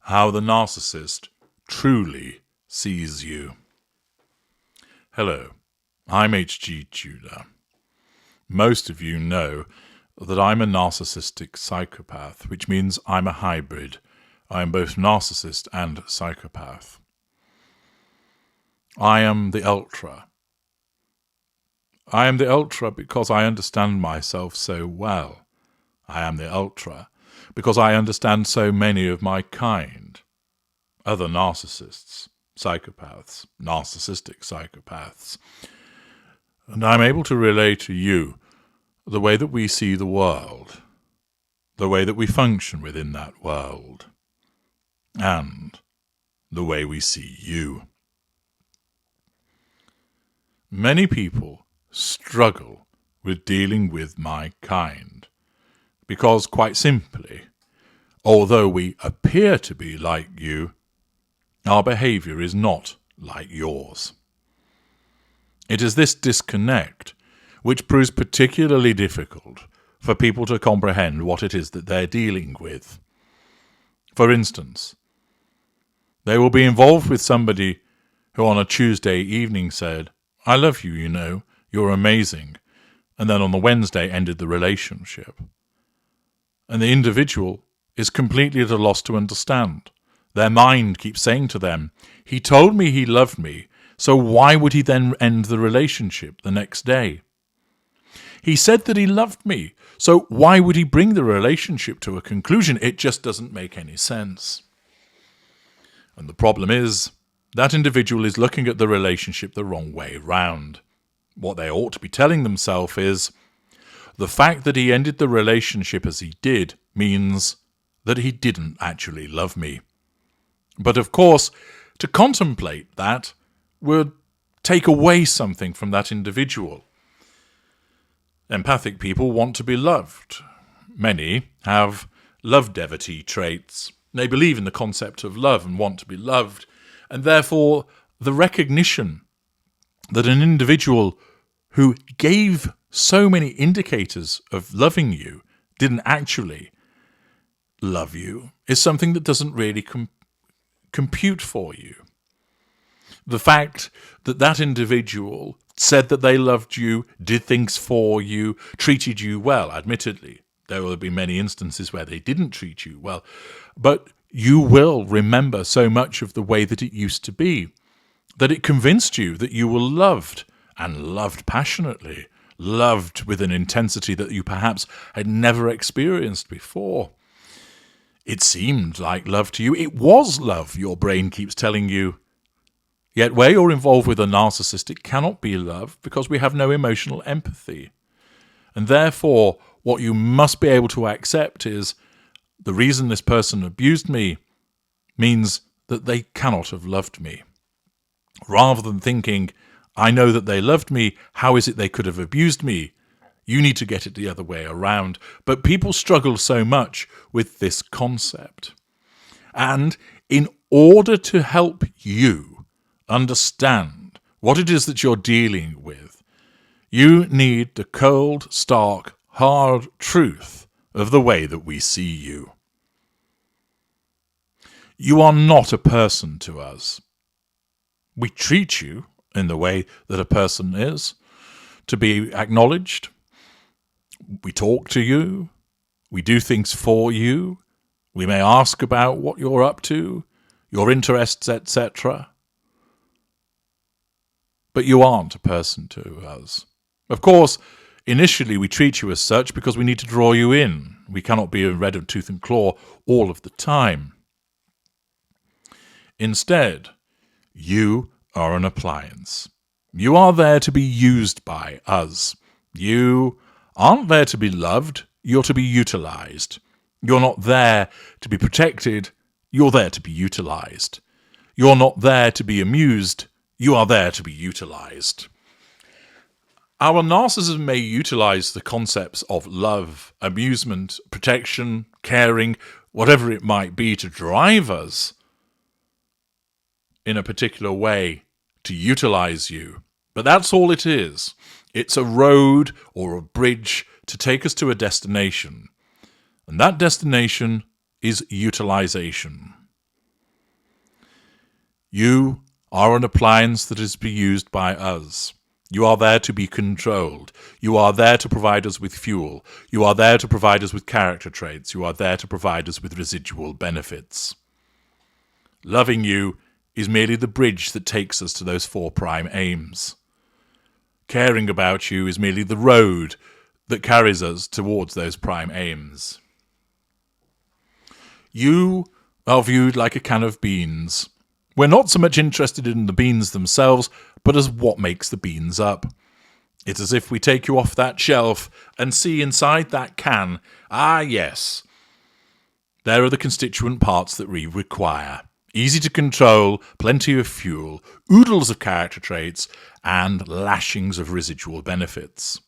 How the narcissist truly sees you. Hello, I'm H.G. Tudor. Most of you know that I'm a narcissistic psychopath, which means I'm a hybrid. I am both narcissist and psychopath. I am the ultra. I am the ultra because I understand myself so well. I am the ultra because I understand so many of my kind. Other narcissists, psychopaths, narcissistic psychopaths. And I'm able to relay to you the way that we see the world, the way that we function within that world, and the way we see you. Many people struggle with dealing with my kind because, quite simply, although we appear to be like you, our behaviour is not like yours. It is this disconnect which proves particularly difficult for people to comprehend what it is that they're dealing with. For instance, they will be involved with somebody who on a Tuesday evening said, "I love you, you know, you're amazing," and then on the Wednesday ended the relationship. And the individual is completely at a loss to understand. Their mind keeps saying to them, "He told me he loved me, so why would he then end the relationship the next day? He said that he loved me, so why would he bring the relationship to a conclusion? It just doesn't make any sense." And the problem is, that individual is looking at the relationship the wrong way round. What they ought to be telling themselves is, the fact that he ended the relationship as he did means that he didn't actually love me. But of course, to contemplate that would take away something from that individual. Empathic people want to be loved. Many have love devotee traits. They believe in the concept of love and want to be loved, and therefore the recognition that an individual who gave so many indicators of loving you didn't actually love you is something that doesn't really compute for you. The fact that that individual said that they loved you, did things for you, treated you well, admittedly, there will be many instances where they didn't treat you well, but you will remember so much of the way that it used to be, that it convinced you that you were loved, and loved passionately, loved with an intensity that you perhaps had never experienced before. It seemed like love to you. It was love, your brain keeps telling you. Yet where you're involved with a narcissist, it cannot be love because we have no emotional empathy. And therefore, what you must be able to accept is the reason this person abused me means that they cannot have loved me. Rather than thinking, I know that they loved me, how is it they could have abused me? You need to get it the other way around. But people struggle so much with this concept. And in order to help you understand what it is that you're dealing with, you need the cold, stark, hard truth of the way that we see you. You are not a person to us. We treat you in the way that a person is, to be acknowledged. We talk to you. We do things for you. We may ask about what you're up to, your interests, etc. But you aren't a person to us. Of course, initially we treat you as such because we need to draw you in. We cannot be a red of tooth and claw all of the time. Instead, you are an appliance. You are there to be used by us. You aren't there to be loved, you're to be utilized. You're not there to be protected, you're there to be utilized. You're not there to be amused, you are there to be utilized. Our narcissism may utilize the concepts of love, amusement, protection, caring, whatever it might be to drive us in a particular way, to utilize you. But that's all it is. It's a road or a bridge to take us to a destination. And that destination is utilization. You are an appliance that is to be used by us. You are there to be controlled. You are there to provide us with fuel. You are there to provide us with character traits. You are there to provide us with residual benefits. Loving you is merely the bridge that takes us to those 4 prime aims. Caring about you is merely the road that carries us towards those prime aims. You are viewed like a can of beans. We're not so much interested in the beans themselves, but as what makes the beans up. It's as if we take you off that shelf and see inside that can, yes, there are the constituent parts that we require. Easy to control, plenty of fuel, oodles of character traits, and lashings of residual benefits.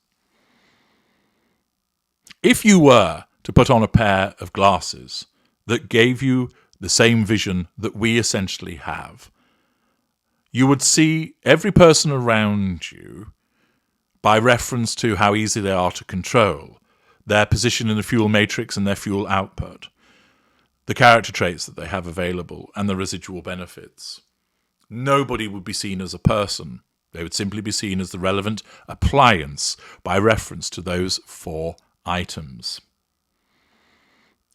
If you were to put on a pair of glasses that gave you the same vision that we essentially have, you would see every person around you by reference to how easy they are to control, their position in the fuel matrix and their fuel output, the character traits that they have available, and the residual benefits. Nobody would be seen as a person. They would simply be seen as the relevant appliance by reference to those 4 items.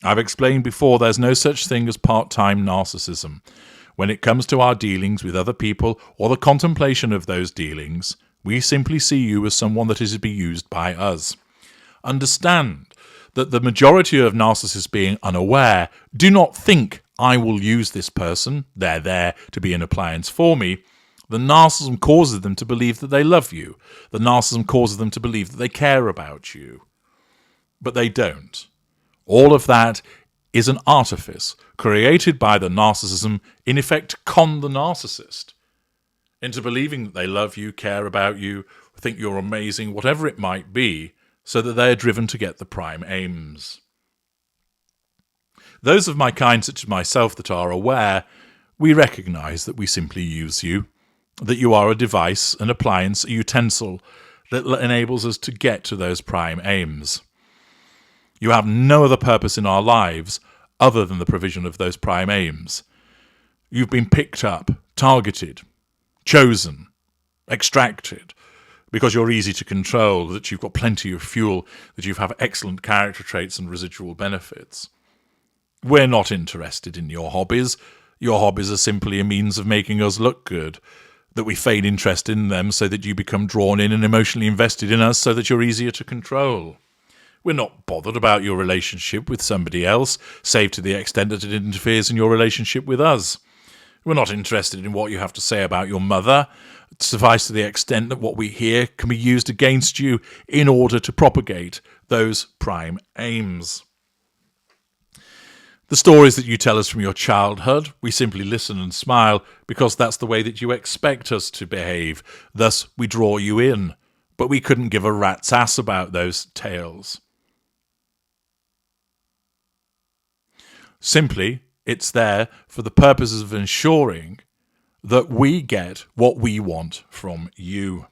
I've explained before there's no such thing as part-time narcissism. When it comes to our dealings with other people or the contemplation of those dealings, we simply see you as someone that is to be used by us. Understand that the majority of narcissists, being unaware, do not think, I will use this person, they're there to be an appliance for me. The narcissism causes them to believe that they love you. The narcissism causes them to believe that they care about you. But they don't. All of that is an artifice created by the narcissism, in effect con the narcissist into believing that they love you, care about you, think you're amazing, whatever it might be, so that they are driven to get the prime aims. Those of my kind, such as myself, that are aware, we recognise that we simply use you, that you are a device, an appliance, a utensil that enables us to get to those prime aims. You have no other purpose in our lives other than the provision of those prime aims. You've been picked up, targeted, chosen, extracted, because you're easy to control, that you've got plenty of fuel, that you have excellent character traits and residual benefits. We're not interested in your hobbies. Your hobbies are simply a means of making us look good, that we feign interest in them so that you become drawn in and emotionally invested in us so that you're easier to control. We're not bothered about your relationship with somebody else, save to the extent that it interferes in your relationship with us. We're not interested in what you have to say about your mother, suffice to the extent that what we hear can be used against you in order to propagate those prime aims. The stories that you tell us from your childhood, we simply listen and smile because that's the way that you expect us to behave. Thus, we draw you in, but we couldn't give a rat's ass about those tales. Simply, it's there for the purposes of ensuring that we get what we want from you.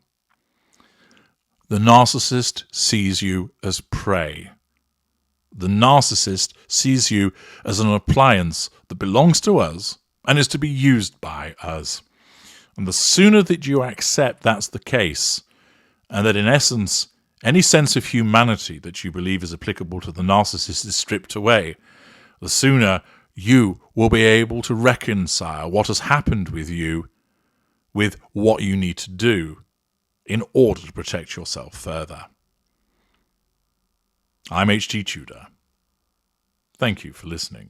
The narcissist sees you as prey. The narcissist sees you as an appliance that belongs to us and is to be used by us. And the sooner that you accept that's the case, and that in essence, any sense of humanity that you believe is applicable to the narcissist is stripped away, the sooner you will be able to reconcile what has happened with you with what you need to do in order to protect yourself further. I'm H.T. Tudor. Thank you for listening.